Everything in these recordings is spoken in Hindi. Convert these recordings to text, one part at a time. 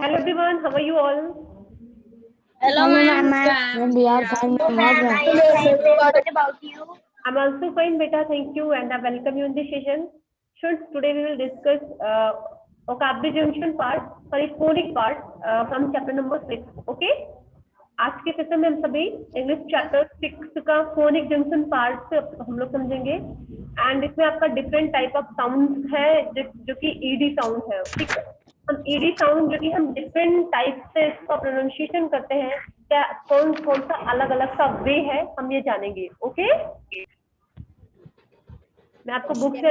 Hello everyone, how are you all? Hello, ma'am. We are fine, Hello, ma'am. ma'am. What, I am fine. What about you? I'm also fine, beta. Thank you, and I welcome you in this session. Students, today we will discuss vocabulary junction part, sorry, phonic part from chapter number 6. Okay? आज के सेशन में हम सभी इंग्लिश चैप्टर 6 का फोनिक जंक्शन पार्ट से हम लोग समझेंगे एंड इसमें आपका डिफरेंट टाइप ऑफ साउंड है जो कि ईडी साउंड है. ठीक है, हम ईडी साउंड जो कि हम डिफरेंट टाइप से इसका प्रोनाउंसिएशन करते हैं, क्या कौन कौन सा अलग अलग सा वे है हम ये जानेंगे. ओके, मैं आपको बुक से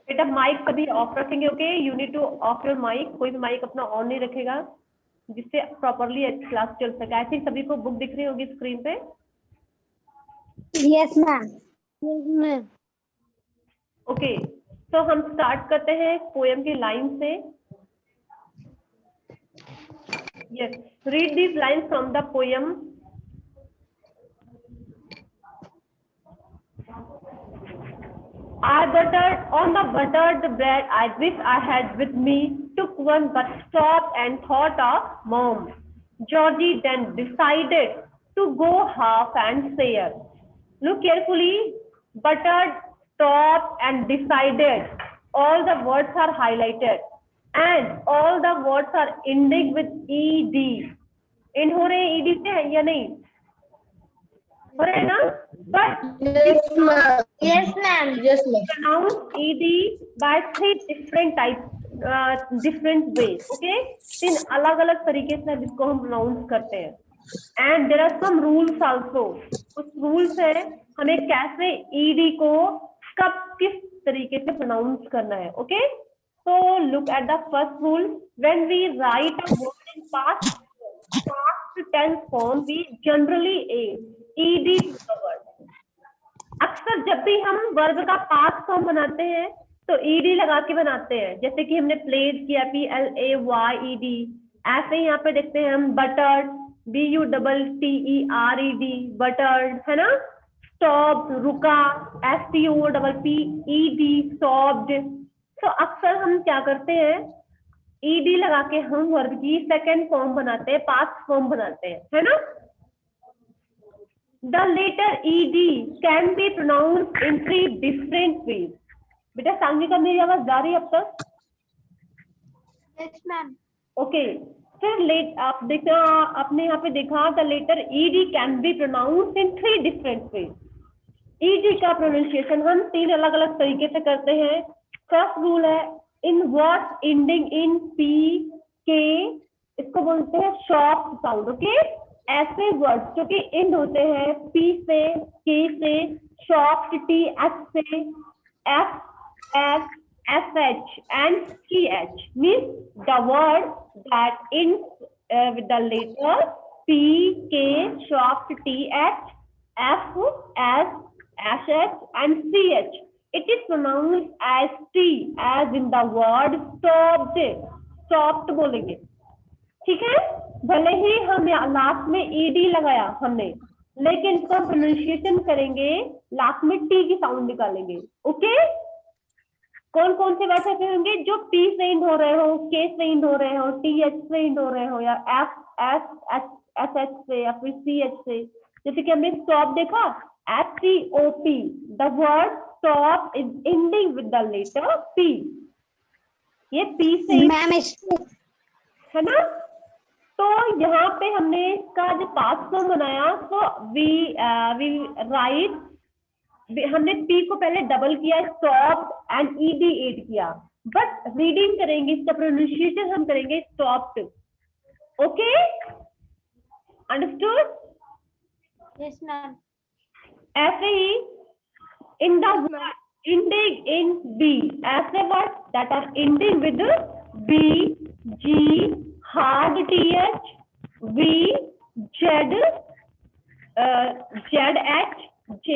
बेटा माइक कभी ऑफ रखेंगे. Okay, you need to off your mic. कोई भी माइक अपना ऑन नहीं रखेगा जिससे प्रॉपरली क्लास चल सके. आई थिंक सभी को बुक दिख रही होगी स्क्रीन पे. yes, ma'am. Yes, ma'am. Okay, तो हम स्टार्ट करते हैं पोएम की लाइन से. Yes, read this line from the poem. I buttered on the buttered bread I wish I had with me, took one but stopped and thought of mom. Georgie then decided to go half and share. Look carefully, buttered, stopped and decided. All the words are highlighted and all the words are ending with ed. end हो रहे हैं ed से है या नहीं हो रहे हैं ना? But Yes, ma'am. Yes, ma'am. Yes, ma'am. pronounce ed by 3 different types, different ways. Okay, 3 अलग अलग तरीके से जिसको हम प्रोनाउंस करते हैं. And there are some rules also. कुछ रूल्स है हमें कैसे ed को कब किस तरीके से प्रोनाउंस करना है. Okay, so look at the first rule. When we write a word in past tense form, we generally ed to the word. अक्सर जब भी हम वर्ब का पास्ट फॉर्म बनाते हैं तो ईडी लगा के बनाते हैं. जैसे कि हमने प्लेड किया PLAYED. ऐसे ही यहाँ पे देखते हैं हम बटर्ड BUTTERED बटर्ड है ना. स्टॉप रुका STOPPED स्टॉप्ड. तो अक्सर हम क्या करते हैं ईडी लगा के हम वर्ब की सेकेंड फॉर्म बनाते हैं, पास्ट फॉर्म बनाते हैं, है ना. The letter ed can be pronounced in 3 different ways. बेटा सांगिका मेरी आवाज जा रही है अब तक? Yes, ma'am. ओके, फिर आप देखा, आपने यहाँ पे देखा the letter ed can be pronounced in 3 different ways. ed का प्रोनाउंसिएशन हम 3 अलग अलग तरीके से करते हैं. फर्स्ट रूल है in words ending in p k, इसको बोलते हैं शॉर्ट साउंड. ओके, ऐसे वर्ड्स जो कि एंड होते हैं p से k से, शॉर्ट th से, f s sh and ch means the word that ends with the letter p k, short th, f s sh and ch. It is pronounced as t, as in the word stopped. stopped बोलेंगे. ठीक है, भले ही हम लास्ट में ed लगाया हमने, लेकिन इसको हम प्रोनाउंसिएशन करेंगे लास्ट में t की साउंड निकालेंगे. ओके, कौन कौन से वर्ड ऐसे होंगे जो p से एंड हो रहे हो, k से एंड हो रहे हो, th से एंड हो रहे हो, या f s sh से या फिर ch से. जैसे कि हमने स्टॉप देखा STOP. The word stop is ending with the letter p. ये p से Ma'am, है ना. तो यहाँ पे हमने इसका जो पास्ट फॉर्म बनाया तो वी राइट, हमने पी को पहले डबल किया, स्टॉप एंड ed एड किया, बट रीडिंग करेंगे इसका प्रोनाउंसिएशन हम करेंगे stopped. Okay, understood. Yes, ma'am. ऐसे ही in the ending in B, ऐसे word that are ending with B, G, hard th, v, z, zh, j,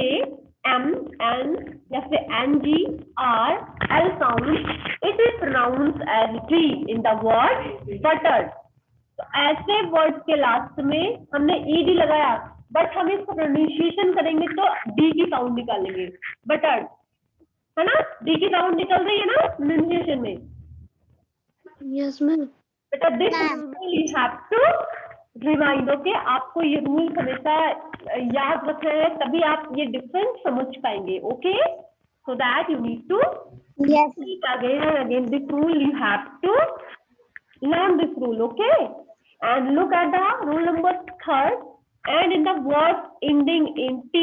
M, N या फिर NG, R, L sound, it is pronounced as T in the word buttered. तो ऐसे वर्ड के लास्ट में हमने ED लगाया, बट हम इसको प्रोनाउंसिएशन करेंगे तो D की साउंड निकालेंगे, बटर्ड, है ना? D की साउंड निकल रही है ना प्रोनाउंसिएशन में? Yes, ma'am. बेटा this you have to remind, okay? आपको ये रूल हमेशा याद रखना है, तभी आप ये डिफरेंस समझ पाएंगे, okay? So that you need to Yes. speak again and again this rule. You have to learn this rule, okay? And look at the rule number 3. And in the word ending in T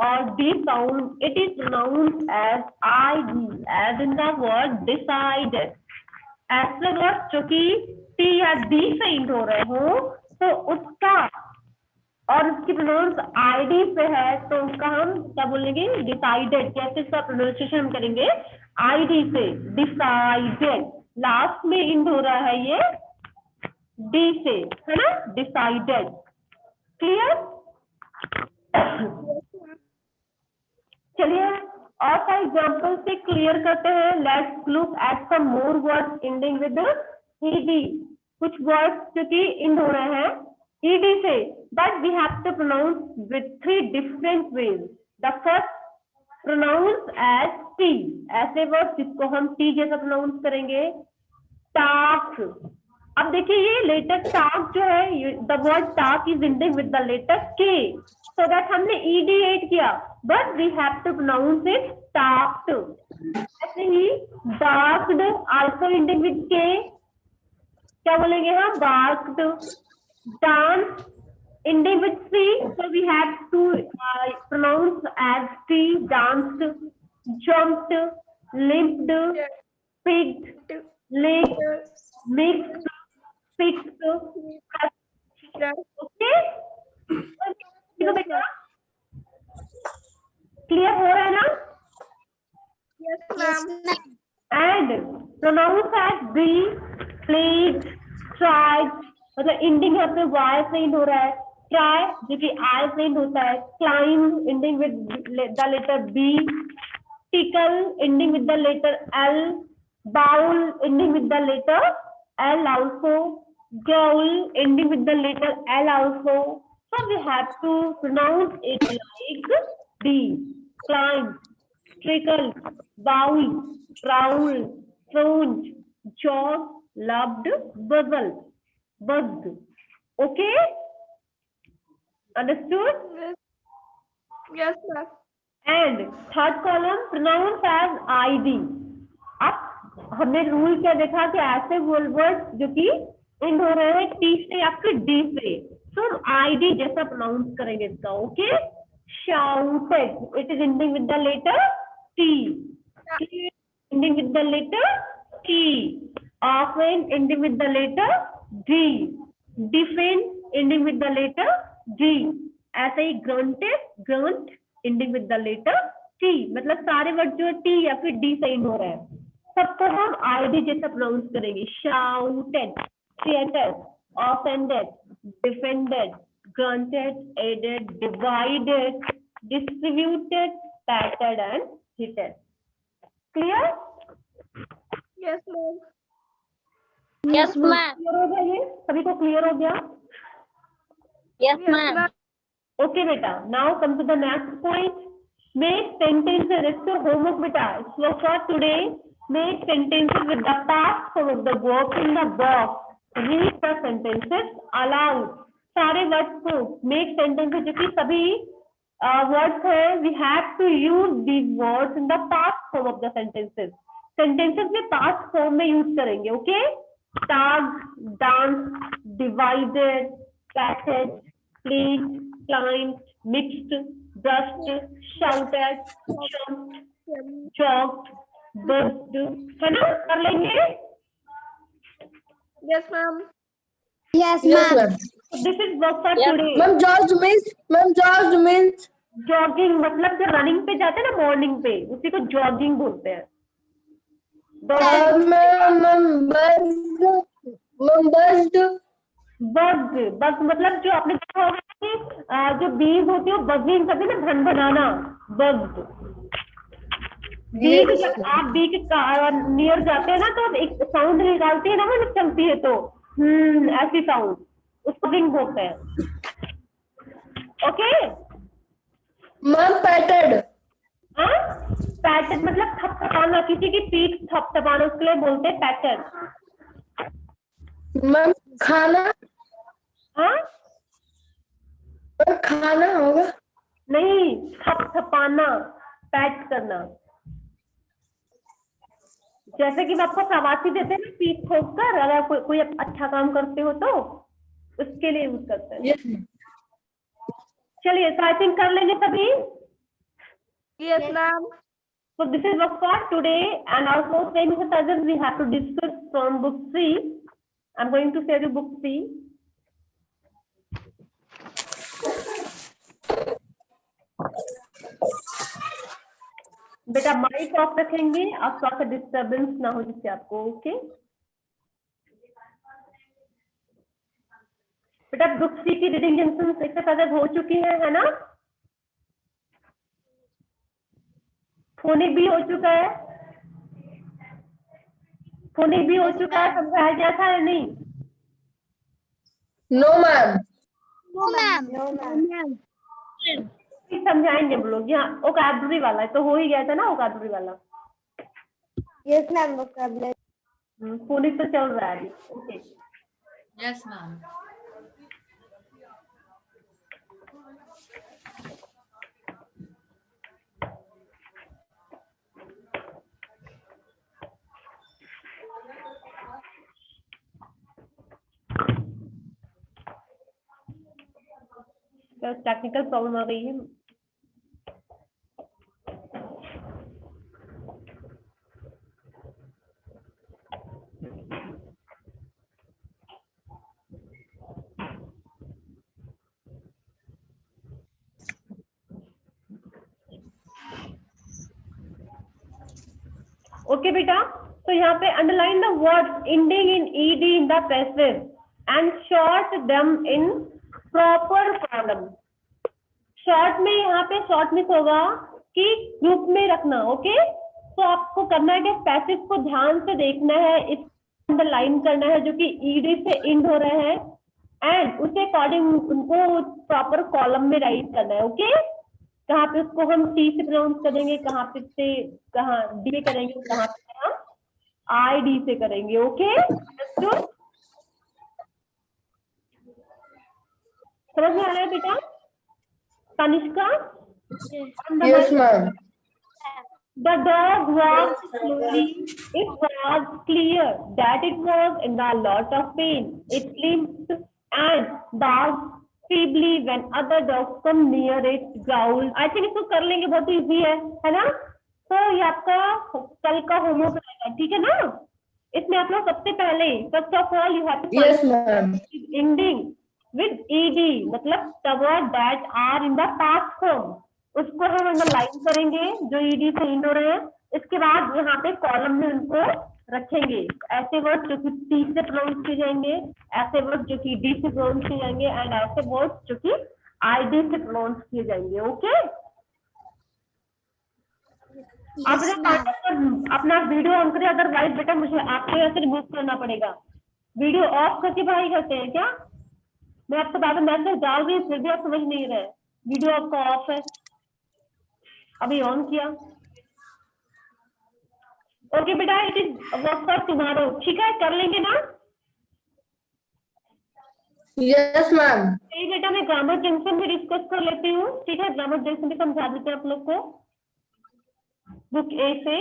or D sound, it is pronounced as ID, as in the word decided. ऐसे वर्ड जो कि T या D से इंड हो रहे हो, तो उसका और उसकी प्रोनाउंस आईडी पे है, तो उसका हम क्या बोलेंगे? डिसाइडेड। कैसे इसका प्रोनाउंसिएशन हम करेंगे? आईडी से, डिसाइडेड। लास्ट में इंड हो रहा है ये डी से, है ना? डिसाइडेड। क्लियर? चलिए और का एग्जाम्पल से क्लियर करते हैं। Let's look at some more words ending with ED. कुछ वर्ड्स जो कि इंड हो रहे हैं ईडी से, but we have to pronounce with 3 different ways. The first, pronounce as T. ऐसे वर्ड जिसको हम T जैसा प्रोनाउंस करेंगे, टाक। अब देखिए ये लेटर टाक जो है, the word talk is ending with the letter K, so that हमने ED ऐड किया, but we have to pronounce it talked. ऐसे ही barked, also ending with K, क्या बोलेंगे हम? barked। Dance ending with C, so we have to pronounce as T, danced, jumped, limped, picked, licked, mixed, fixed, okay? Clear हो रहा है ना? Yes, ma'am. And pronounce as B, played, tried, मतलब इंडिंग यहाँ पे वाई से इंड हो रहा है, ट्राई जो कि आई से इंड होता है, climb ending with the letter B, tickle ending with the letter L, bowl ending with the letter L also, growl ending with the letter L also. So we have to pronounce it like D, climb, trickle, bowl, growl, frowns, job, loved, bubble, buzzed. Okay? Understood? Yes, ma'am. And third column, pronounce as ID. अब हमने रूल क्या देखा कि ऐसे वर्ड जो कि इंड हो रहे हैं टी से या फिर डी से, तो ID जैसा प्रोनाउंस करेंगे इसका, okay? Shouted, it is ending with the letter T. Ending with the letter T. Often ending with the letter D. Defend ending with the letter D. ऐसे ही grunted, grunt ending with the letter T. मतलब सारे वर्ड जो T या फिर D से end हो रहे हैं, सबको हम ID जैसा प्रोनाउंस करेंगे। Shouted, created, offended, defended, grunted, aided, divided, distributed, patted and hitted. Clear? Yes, ma'am. Yes, ma'am. Clear हो गया? ये सभी को क्लियर हो गया? Yes, ma'am. ओके बेटा, now come to the next point. Make sentences, it's your homework बेटा। So for today, make sentences with the past form of the verb in the box. Read the sentences aloud. सारे वर्ड्स को मेक सेंटेंसेस जो कि सभी वर्ड्स है, we have to use these words in the past form of the sentences. Sentences में पास्ट फॉर्म में यूज करेंगे, okay? Tug, danced, divided, patted, played, climbed, mixed, brushed, shouted, jumped, jogged, buzzed, है ना? कर लेंगे? Yes, ma'am. Yes, Yes, ma'am. ma'am. This is work for Yes. today. Ma'am, George means jogging मतलब जो रनिंग पे जाते हैं ना मॉर्निंग पे, उसी को जॉगिंग बोलते हैं। buzzed. बग, बग मतलब जो आपने देखा होगा जो बीज होती है वो बगिंग करती है ना, भन बनाना, बग। बी के जब आप बी के नियर जाते हैं ना तो अब एक साउंड निकालती है ना वो जब चलती है तो ऐसी साउंड, उसको बिंग बोलते हैं। Okay ma'am पैटेड। पैटर्न मतलब थपथपाना, किसी की पीठ थपथपाना, उसके लिए बोलते हैं पैटर्न। मैम खाना। हाँ खाना होगा। नहीं, थपथपाना, पैट करना। जैसे कि मैं आपको शाबाशी देते हैं ना पीठ ठोक कर, अगर कोई अच्छा काम करते हो तो उसके लिए यूज करते हैं। यस चलिए, तो आई थिंक कर लेंगे सभी। Yes, ma'am. So this is work for today, and also same as we have to discuss from book 3. I'm going to share you book 3. बेटा माइक ऑफ रखेंगे, आप थोड़ा सा डिस्टर्बेंस ना हो जिससे आपको। ओके बेटा, बुक 3 की रीडिंग जंक्शन एक्सरसाइज हो चुकी है ना? फोनिक भी हो चुका है, फोनिक भी हो चुका है, समझाया गया था या नहीं? No ma'am. No, ma'am. No, ma'am. समझाएंगे हम लोग। यहाँ ओकैबुलरी वाला है तो हो ही गया था ना, ओकैबुलरी वाला। Yes, ma'am. Vocabulary. फोनिक तो चल रहा है अभी। Okay Yes, ma'am. Technical problem आ गई है। ओके बेटा, तो यहाँ पे underline the words ending in ED in the passage and short them in proper column. Short में यहाँ पे शॉर्ट मिस होगा कि ग्रुप में रखना। ओके, तो आपको करना है कि पैसेज को ध्यान से देखना है, इस अंडरलाइन करना है जो कि ईडी से एंड हो रहे हैं, एंड उसे अकॉर्डिंग उनको प्रॉपर कॉलम में राइट करना है। ओके, कहाँ पे उसको हम टी से प्रोनाउंस करेंगे, कहाँ पे से कहाँ डी से करेंगे, कहाँ पे हम आई डी से करेंगे। ओके, समझ में आ रहा है बेटा? Tanishka, yes ma'am. the dog walked slowly. It was clear that it was in a lot of pain. It limped and barked feebly when other dogs come near it. Growled. I think इसको कर लेंगे, बहुत इजी है ना? तो ये आपका कल का होमवर्क रहेगा, ठीक है ना? इसमें आप लोग सबसे पहले first of all you have to yes ma'am. Ending with ED, मतलब the word that are in the past form, उसको हम अंडरलाइन करेंगे जो ईडी से एंड हो रहे हैं। इसके बाद यहाँ पे कॉलम में उनको रखेंगे, ऐसे वर्ड जो कि टी से प्रोनाउंस किए जाएंगे, ऐसे वर्ड जो कि डी से प्रोनाउंस किए जाएंगे, एंड ऐसे वर्ड जो कि आई डी से प्रोनाउंस किए जाएंगे। ओके, अपना वीडियो ऑन करें, अदरवाइज बेटा मुझे आपको ऐसे रिमूव करना पड़ेगा। वीडियो ऑफ करके पढ़ाई करते हैं क्या? मैं आपको बाद में मैसेज डाल रही हूँ, फिर भी आप समझ नहीं रहे। वीडियो आपका ऑफ है, अभी ऑन किया। ओके बेटा, it is work for tomorrow, ठीक है? कर लेंगे ना? Yes ma'am. सही बेटा, मैं ग्रामर जंक्शन भी डिस्कस कर लेती हूँ, ठीक है? ग्रामर जंक्शन भी समझा देते हैं आप लोग को बुक ए से।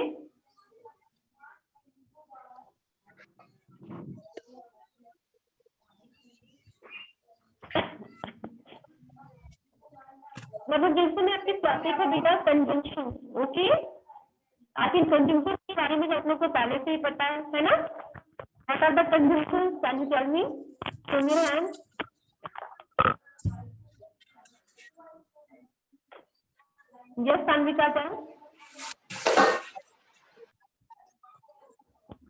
ग्रामर जंक्शन में आपके टॉपिक है बेटा conjunction. Okay, I think conjunction के बारे में आप लोग को पहले से ही पता है ना? What are the conjunctions? Can you tell me? From your hand. Yes, Tanvika, tell.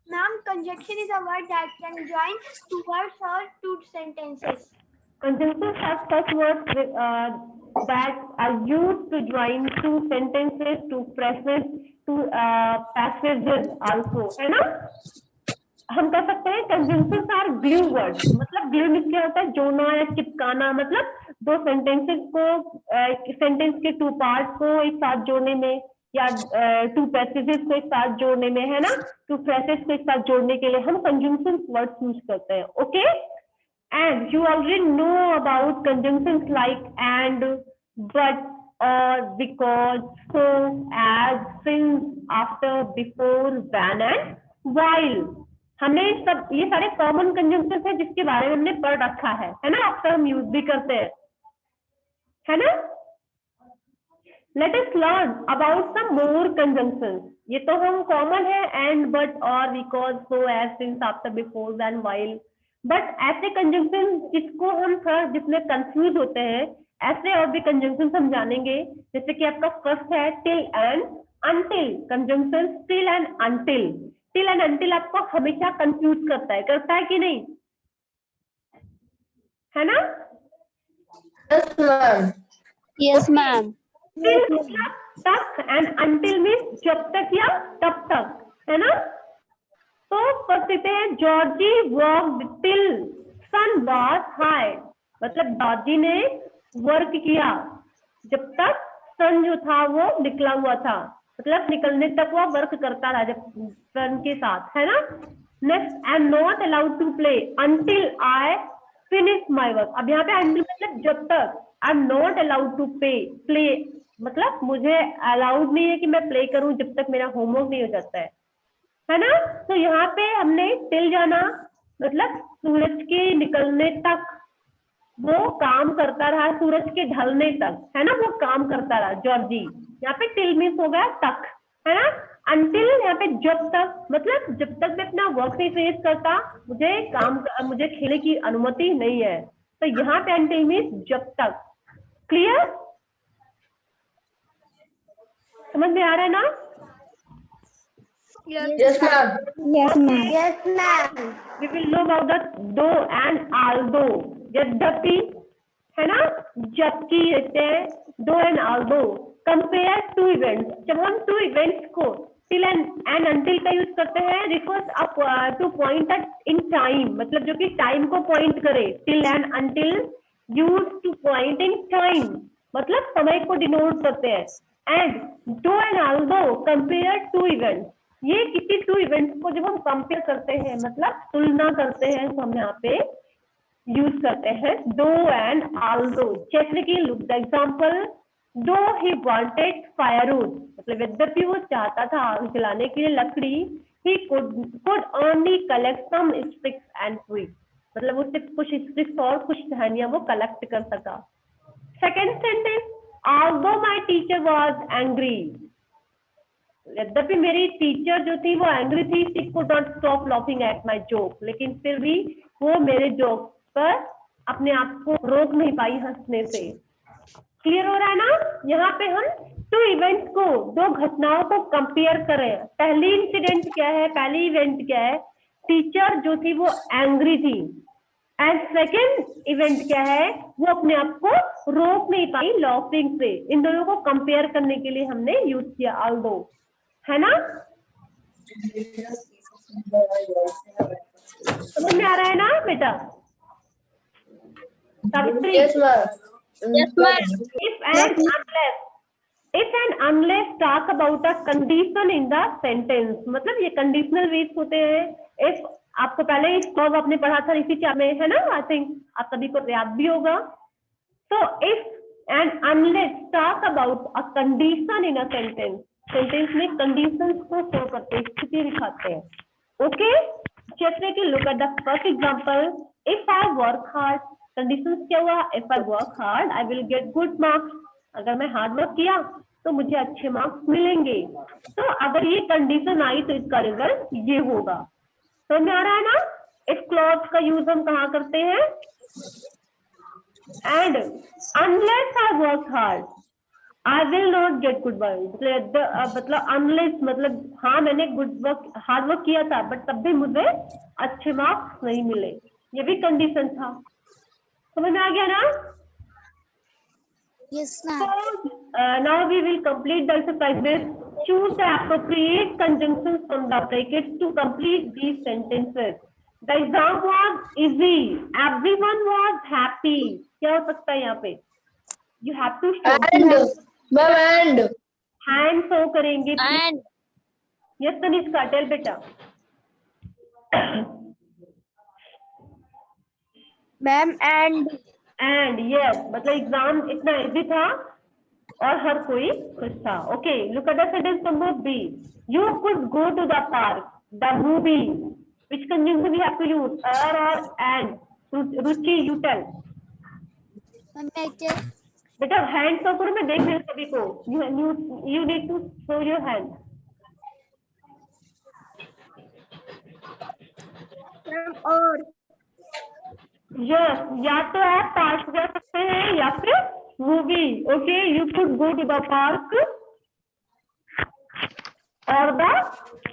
Ma'am, conjunction is a word that can join two words or two sentences. Conjunctions are such words that are used to join two sentences, to passages also, है ना? हम कह सकते हैं conjunctions are glue words. मतलब glue मीन्स क्या होता है? जोड़ना या चिपकाना, मतलब दो सेंटेंसेस को सेंटेंस के टू पार्ट को एक साथ जोड़ने में, या टू पैसेजेस को एक साथ जोड़ने में, है ना? टू फ्रेजेस को एक साथ जोड़ने के लिए हम conjunctions वर्ड्स यूज करते हैं. Okay, and you already know about conjunctions like and, but, or, because, so, as, since, after, before, when and while. हमने सब ये सारे कॉमन कंजंक्शंस है जिसके बारे में हमने पढ़ रखा है ना? अक्सर हम यूज भी करते हैं, है ना? Let us learn about some more conjunctions. ये तो हम कॉमन है, and, but, or, because, so, as, since, after, before, when, while. But ऐसे कंजंक्शन जिसको हम थोड़ा जिसमें कंफ्यूज होते हैं, ऐसे और भी कंजंक्शन हम जानेंगे. जैसे कि आपका फर्स्ट है till and until. Conjunction till and until. Till and until आपको हमेशा कंफ्यूज करता है कि नहीं, है ना? Yes, ma'am. Yes, ma'am. Till मतलब तक एंड अनटिल मीन्स जब तक या तब तक, है ना? तो कहते हैं Georgie worked till sun was high. मतलब जॉर्जी ने वर्क किया जब तक सन जो था वो निकला हुआ था, मतलब निकलने तक वो वर्क करता रहा जब सन के साथ, है ना? Next, I am not allowed to play until I finish my work. अब यहाँ पे अंटिल मतलब जब तक. I am not allowed to play मतलब मुझे अलाउड नहीं है कि मैं प्ले करूं जब तक मेरा होमवर्क नहीं हो जाता है ना? तो यहाँ पे हमने टिल जाना, मतलब सूरज के निकलने तक वो काम करता रहा, सूरज के ढलने तक, है ना? वो काम करता रहा जॉर्जी. यहाँ पे टिल मीन्स हो गया तक, है ना? अंटिल यहाँ पे जब तक, मतलब जब तक मैं अपना वर्क नहीं फिनिश करता मुझे खेलने की अनुमति नहीं है. तो यहाँ पे अंटिल मीन्स जब तक. क्लियर? समझ में आ रहा है ना? Yes, ma'am. Yes, ma'am. Yes, ma'am. We will know about the though and although. यद्यपि, है ना? जबकि रहते हैं though and although. Compare two events. जब हम two events को till and until का यूज करते हैं, refers up to point at in time, मतलब जो कि टाइम को पॉइंट करे. till and until used to point in time, मतलब समय को डिनोट करते हैं. and though and although compare two events. ये किसी टू इवेंट्स को जब हम कंपेयर करते हैं, मतलब तुलना करते हैं, तो हम यहाँ पे यूज करते हैं दो एंड आल्दो. जैसे कि लुक द एग्जांपल, दो ही वांटेड फायरवुड, मतलब यद्यपि वो चाहता था आग जलाने के लिए लकड़ी, he could only collect some sticks and twigs, मतलब उससे कुछ स्टिक्स और कुछ टहनियां वो कलेक्ट कर सका. Second sentence, although my teacher was angry, यद्यपि मेरी टीचर जो थी वो एंग्री थी, she could not stop laughing at my joke, लेकिन फिर भी वो मेरे जोक पर अपने आप को रोक नहीं पाई हंसने से. क्लियर हो रहा है ना? यहाँ पे हम टू इवेंट्स को, दो घटनाओं को कंपेयर करें. पहली इंसिडेंट क्या है, पहली इवेंट क्या है? टीचर जो थी वो एंग्री थी, एंड सेकेंड इवेंट क्या है? वो अपने आप को रोक नहीं पाई लाफिंग से. इन दोनों को कंपेयर करने के लिए हमने यूज किया ऑल्दो, है ना? समझ में आ रहा है ना बेटा? Yes, ma'am. Yes, ma'am. If and unless talk about a condition in the sentence, मतलब ये कंडीशनल वेज होते हैं. if आपको पहले इस क्लॉज आपने पढ़ा था इसी चैप्टर में, है ना? आई थिंक आप सभी को याद भी होगा. तो if and unless talk about a condition in a sentence, sentence में कंडीशंस को शो करते हैं, स्थिति दिखाते हैं. ओके, जैसे कि look at the first example, if I work hard. Conditions क्या हुआ? If I work hard I will get good marks. अगर मैं हार्ड वर्क किया तो मुझे अच्छे मार्क्स मिलेंगे. तो अगर ये कंडीशन आई तो इसका रिजल्ट ये होगा. समझ में आ रहा है ना? इफ क्लॉज का यूज हम कहाँ करते हैं? And unless I work hard I will not get good marks. मतलब अनलेस मतलब हाँ मैंने हार्ड वर्क किया था बट तब भी मुझे अच्छे मार्क्स नहीं मिले. ये भी कंडीशन था, समझ में आ गया ना? Yes, ma'am. Now we will complete the exercises. Choose the appropriate conjunctions from the brackets to complete these sentences. The exam was easy. Everyone was happy. क्या हो सकता है यहाँ पे? You have to show. Ma'am, and. Hand show करेंगे. And. Yes, तनिष्का, tell बेटा. Ma'am, and. And yes, मतलब एग्जाम इतना इजी था और हर कोई खुश था. Okay, look at the sentence number B. You could go to the park, the movie. Which conjunction we have to use? Or and. Ruchi, you tell. बेटा हैंड शो करो, मैं देख रही हूँ सभी को. You need to show your hand. Or. Yes, या तो आप पार्क जा सकते हैं या फिर movie. Okay, you could go to the park or the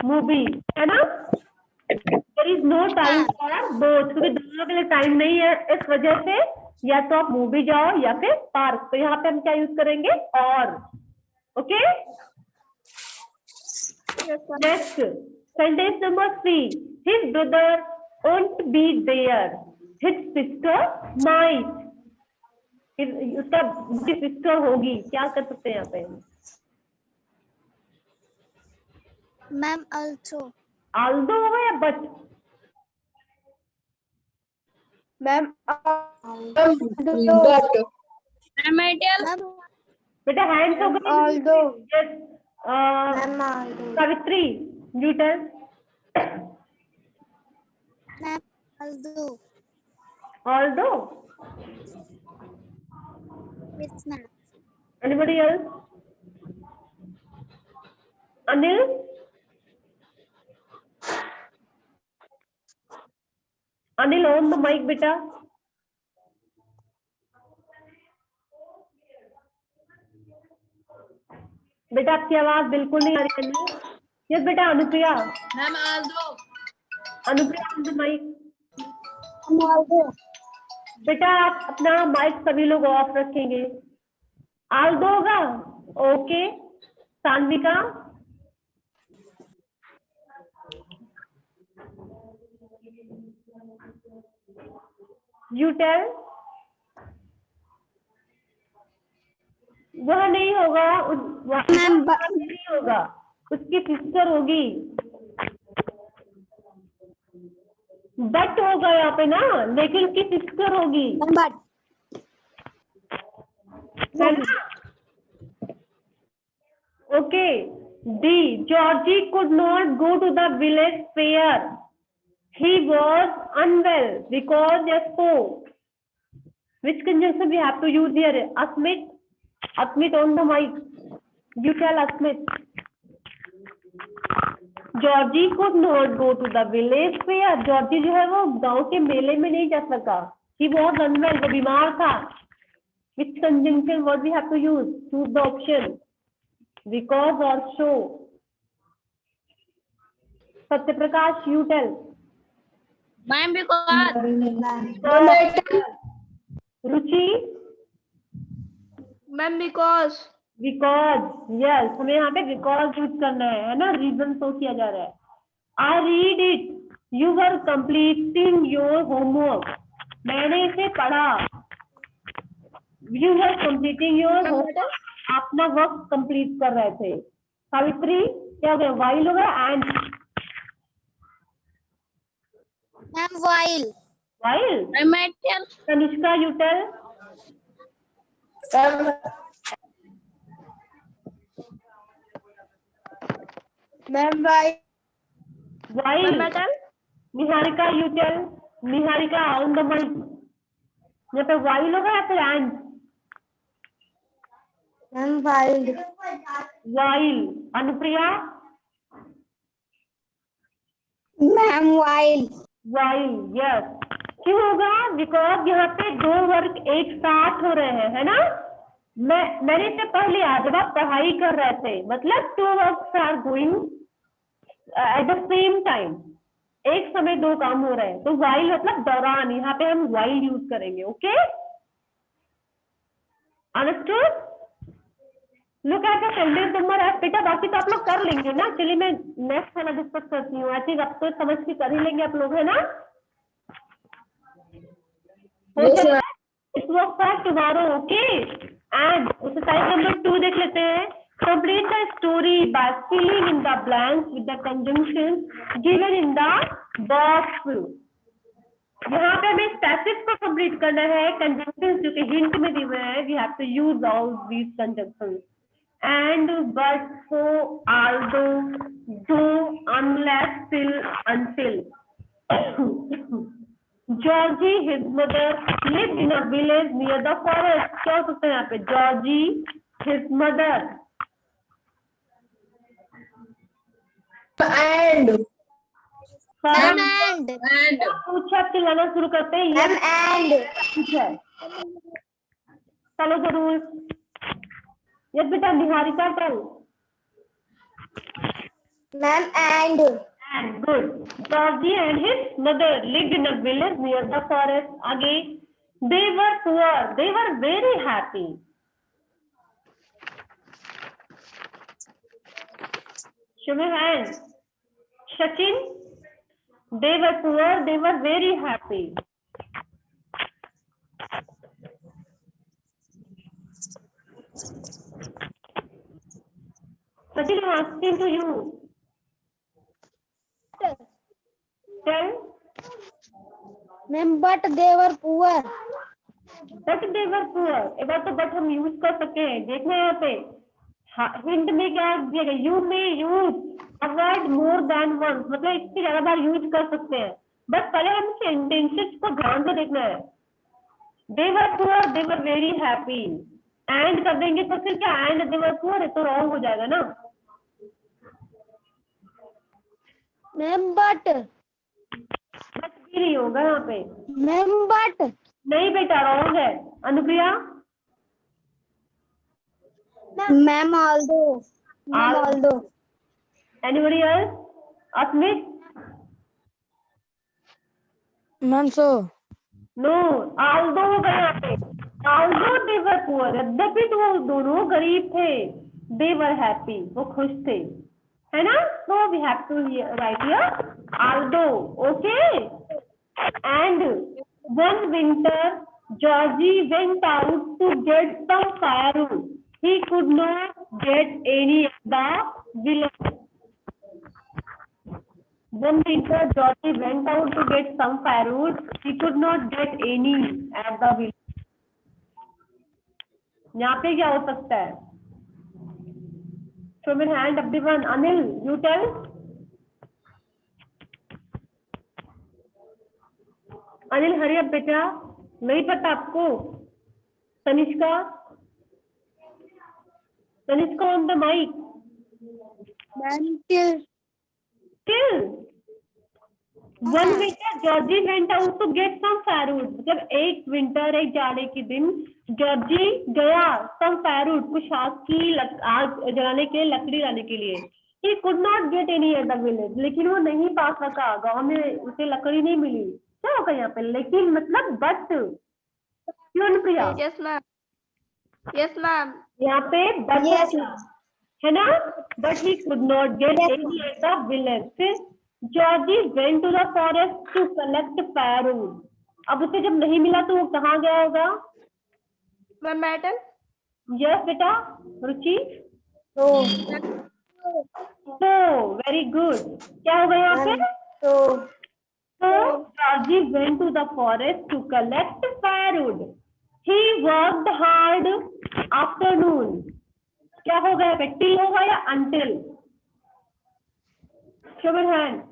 movie, है ना? There is no time for both, क्योंकि दोनों के लिए टाइम नहीं है. इस वजह से या तो आप मूवी जाओ या फिर पार्क. तो यहाँ पे हम क्या यूज करेंगे? और. Okay, next sentence number 3. His brother won't be there. His sister might. उसका सिस्टर होगी. क्या कर सकते हैं यहाँ पे? Ma'am also. Although होगा या but? Ma'am But. बेटा हैंड होगा. although. Yes. Savitri, you tell. Ma'am although. Although. Yes, ma'am. Anybody else? Anil? Anil, on the mic, बेटा. बेटा आपकी आवाज बिल्कुल नहीं आ रही है. यस बेटा. Anupriya. Ma'am, although. Anupriya on the mic. although. बेटा आप अपना माइक सभी लोग ऑफ रखेंगे. आल्दो होगा. ओके, सान्विका. You tell. वह नहीं होगा. नहीं होगा, उसकी सिस्टर होगी. बट होगा यहाँ पे ना, लेकिन उसकी सिस्टर होगी. But. है ना? Okay. D. Georgie could not go to the village fair. He was unwell because एस्पो. Which conjunction we have to use here? Asmit. Asmit on the mike. You tell Asmit. Georgie could not go to the village fair. Georgie जो है वो गांव के मेले में नहीं जा सका. ही वॉज अनवेल, वो बीमार था. Which conjunction word we have to use? Choose the option. Because or so. Satya Prakash, you tell. Ma'am, because. Ruchi? Ma'am because. Because. Yes, हमें यहाँ पे because यूज करना है ना? Reason so किया जा रहा है. I read it. You were completing your homework. मैंने इसे पढ़ा. You were completing your homework. अपना वर्क कंप्लीट कर रहे थे. सावित्री, क्या हो गया? while हो गया and. Ma'am while. While. I might tell. Tanishka, you tell. Ma'am while. While. Niharika, you tell. Niharika on the mic. यहाँ पे while होगा या फिर and? Ma'am while. While. Anupriya? Ma'am while. While. Yes. क्यों होगा? बिकॉज यहाँ पे दो वर्क एक साथ हो रहे हैं, है ना? मैंने इसे पढ़ लिया जब आप पढ़ाई कर रहे थे. मतलब two works are going at the same time. एक समय दो काम हो रहे हैं, तो while मतलब दौरान, यहाँ पे हम while यूज करेंगे. Okay, understood? Look at the sentence number F. बेटा बाकी तो आप लोग कर लेंगे ना. चलिए मैं नेक्स्ट वाला डिस्कस करती हूँ. आई थिंक अब तो समझ के कर ही लेंगे आप लोग, है ना? Yes, ma'am. It was for tomorrow, okay? And exercise number 2 देख लेते हैं. Complete the story by filling in the blanks with the conjunctions given in the box. यहाँ पे हमें पैसिव को कंप्लीट करना है. कंजंक्शंस जो कि हिंट में दिए हुए हैं, we have to use all these conjunctions. And, but, so, although, though, unless, till, until. Georgie, his mother, lived in a village near the forest. क्या हो सकता है यहाँ पे? Georgie, his mother. And. Ma'am, and. And. पूछा चिल्लाना शुरू करते हैं. Ma'am, and. पूछा. चलो जरूर. यस बेटा निहारिका कल. Ma'am, and. And good. Georgie and his mother lived in a village near the forest. Again, they were poor. They were very happy. Show me hands. Sachin, they were poor. They were very happy. Sachin, I'm asking to you. Tell. Ma'am, but they were poor. But they were poor. एक बार तो but हम यूज कर सकते हैं. देखना यहाँ पे हिंट में क्या दिया गया. यू में use a word more than once. मतलब इससे ज्यादा बार यूज कर सकते हैं. बस पहले हम सेंटेंसेस को ध्यान से देखना है. They were poor. They were very happy. And कर देंगे तो फिर क्या and they were poor है तो रॉन्ग हो जाएगा ना. Ma'am, but. बस भी नहीं होगा यहाँ पे. Ma'am, but. नहीं बेटा रॉन्ग है. Anupriya. Ma'am, although. Ma'am, although. Anybody else? Asmit. Ma'am, so. No, although होगा यहाँ पे. Although they were poor, यद्यपि तो वो दोनों गरीब थे. They were happy, वो खुश थे, है ना? So we have to write here although, okay? And one winter, Georgie went out to get some firewood. He could not get any at the village. One winter, Georgie went out to get some firewood. He could not get any at the village. यहाँ पे क्या हो सकता है? Show me hand, everyone. Anil, you tell. Anil हरी अब बेटा. नहीं पता आपको? Tanishka. Tanishka on the mic. Ma'am, till. Till. One winter, Georgie went out to get some firewood. मतलब एक विंटर, एक जाड़े के दिन जॉर्जी गया some firewood, कुछ आग जलाने के लिए, लकड़ी लाने के लिए. He could not get any at the village. लेकिन वो नहीं पा सका. गांव में उसे लकड़ी नहीं मिली. क्या होगा यहाँ पे? लेकिन मतलब बट. क्यों Anupriya? Yes, ma'am. Yes, ma'am. यहाँ पे but Yes, ma'am. है ना? But he could not get any at the village. फिर Georgie went to the forest to collect firewood. अब उसे जब नहीं मिला तो वो कहाँ गया होगा? Ma'am, metal. यस बेटा. रुचि. So. So very good. क्या होगा यहाँ पे? So Georgie went to the forest to collect firewood. He worked hard afternoon. क्या होगा यहाँ पे? Till होगा या until? Show your hand.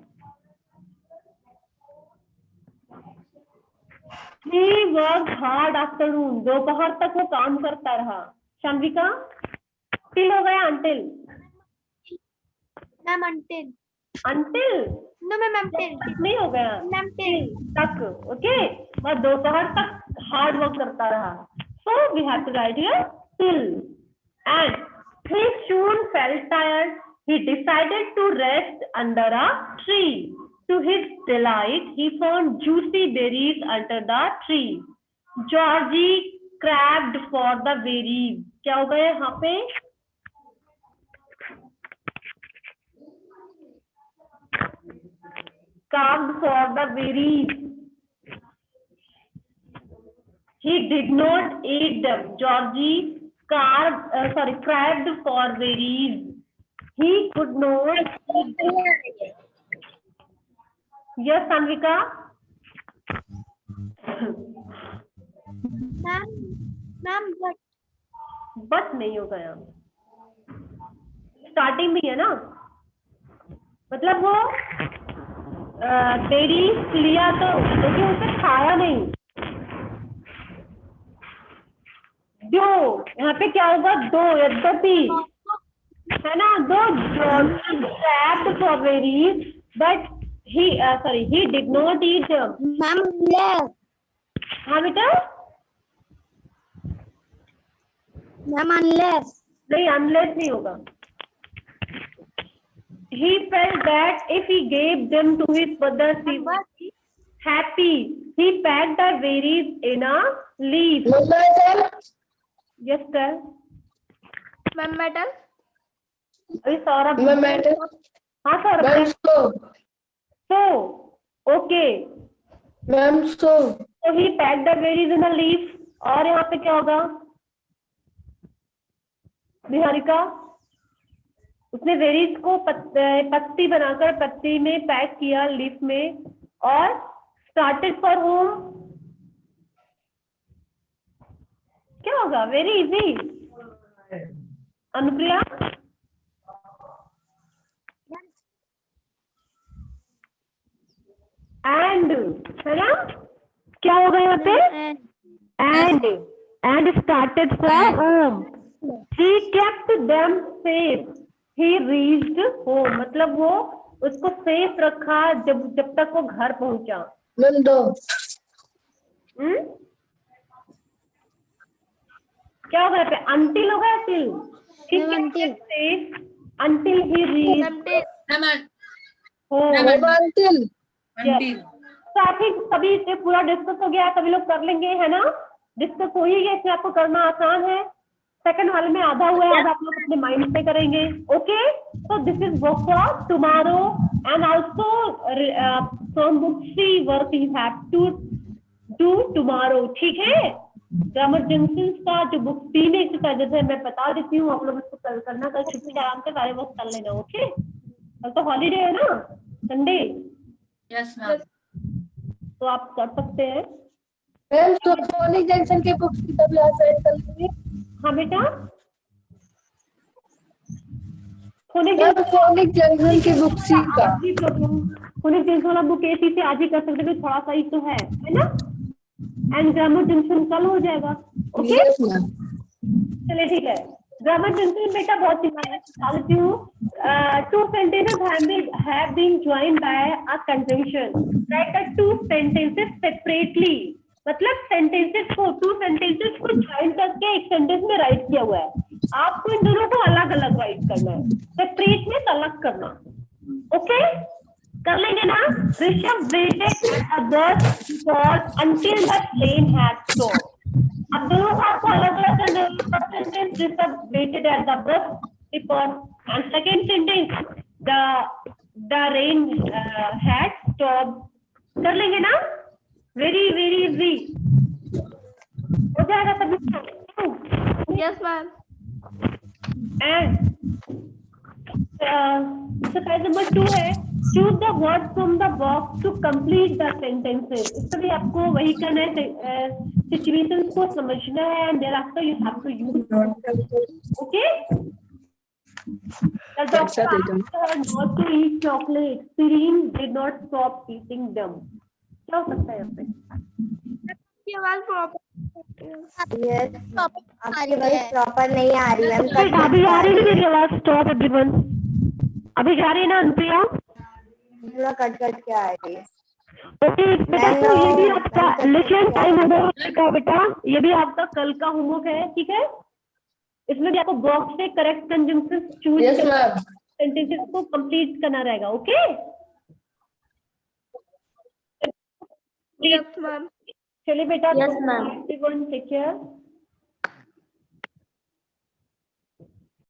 He worked hard afternoon. दोपहर तक वो काम करता रहा. शान्विका. Till हो गया until? Ma'am, until. Until? No, ma'am, until. नहीं हो गया. Ma'am, till. तक. Okay. वह दोपहर तक हार्ड वर्क करता रहा. So we have to write here till. And he soon felt tired. He decided to rest under a tree. To his delight, he found juicy berries under the tree. Georgie craved for the berries. क्या होगा यहाँ पे? Craved for the berries. He did not eat them. Georgie craved for berries. He could not eat them. Yes, Anvika. Ma'am but नहीं होगा यहाँ, स्टार्टिंग में है ना, मतलब वो बेरीज लिया तो लेकिन उसे खाया नहीं। दो यहाँ पे क्या होगा? दो, यद्यपि है ना, दो grabbed for berries but he did not eat them. Ma'am हाँ बेटा, मैम अनलेस नहीं unless नहीं होगा। He felt that if he gave them to his mother, she would be happy. He packed the berries in a leaf. Yes, sir. Ma'am metal अभी सौरभ, हाँ ma'am Saurabh, so okay, ma'am so he packed the berries in a leaf. और यहाँ पे क्या होगा? निहारिका, उसने बेरीज को पत्ती बनाकर पत्ती में पैक किया, लीफ में, और स्टार्टेड फॉर होम। क्या होगा? Very easy. अनुप्रिया, एंड है ना, क्या होगा यहाँ पे? And started for home. He kept them safe. He reached home. मतलब वो उसको सेफ रखा जब तक वो घर पहुंचा। मैम दो। क्या होगा यहाँ पे? until होगा या till? He kept them safe until he reached home. Until. Yes. तो आप ही सभी से पूरा डिस्कस हो गया, सभी लोग कर लेंगे, है ना? डिस्कस हो ही गया, इसमें आपको करना आसान है। सेकंड वाले में आधा हुआ है, आधा आप लोग अपने माइंड पे करेंगे। Okay, so this is work for tomorrow and also from book 3 work you have to do tomorrow. ठीक है, ग्रामर जंक्शंस का जो बुक 3 एक्सरसाइजेस है मैं बता देती हूँ, आप लोग इसको कल करना, कल छुट्टी आराम से सारे वर्क कर लेना। ओके, कल तो हॉलीडे है ना, संडे। Yes ma'am. तो आप कर सकते हैं। मैम तो फोनिक जंक्शन के बुक्स की तब यहाँ साइड कर लेंगे। हाँ बेटा, फोनिक जंक्शन की बुक सी का फोनिक जंक्शन वाला बुक एसी से आज ही कर सकते, थोड़ा सा ही तो है ना। एंड ग्रामर जंक्शन कल हो जाएगा। ओके, चलिए ठीक है। ग्रामर जंक्शन बेटा बहुत सिंपल है, बता देती हूँ। 2 sentences have been joined by a conjunction. Write the 2 sentences separately. मतलब2 sentences को ज्वाइन करके एक सेंटेंस में राइट किया हुआ है। आपको इन दोनों को अलग अलग राइट करना है, सेपरेट में अलग करना। ओके, कर लेंगे ना? Rishabh waited at a bus stop until the train had stopped. अब दोनों को आपको अलग अलग sentence, Rishabh waited at the bus stop and second sentence the rain had stopped. कर लेंगे ना? वेरी वेरी इजी हो जाएगा सभी। Yes ma'am. And exercise number 2 है, choose the word from the box to complete the sentences. इसमें भी आपको वही करना है, सिचुएशंस को समझना है and there after you have to use. Okay, the doctor asked her not to eat chocolate. Serene did not stop eating them. क्या हो सकता है यहाँ पे? आपकी आवाज प्रॉपर नहीं आ रही है। अभी आ रही है मेरी आवाज? स्टॉप एवरीवन, अभी जा रही है ना अनुप्रिया? थोड़ा कट कट के आ रही है। ओके बेटा, तो ये भी आपका लेसन टाइम होगा बेटा, ये भी आपका कल का होमवर्क है। ठीक है, इसमें भी आपको बॉक्स से correct conjunctions choose yes ma'am sentences को कंप्लीट करना रहेगा। ओके, चलिए बेटा Yes, ma'am. everyone take care.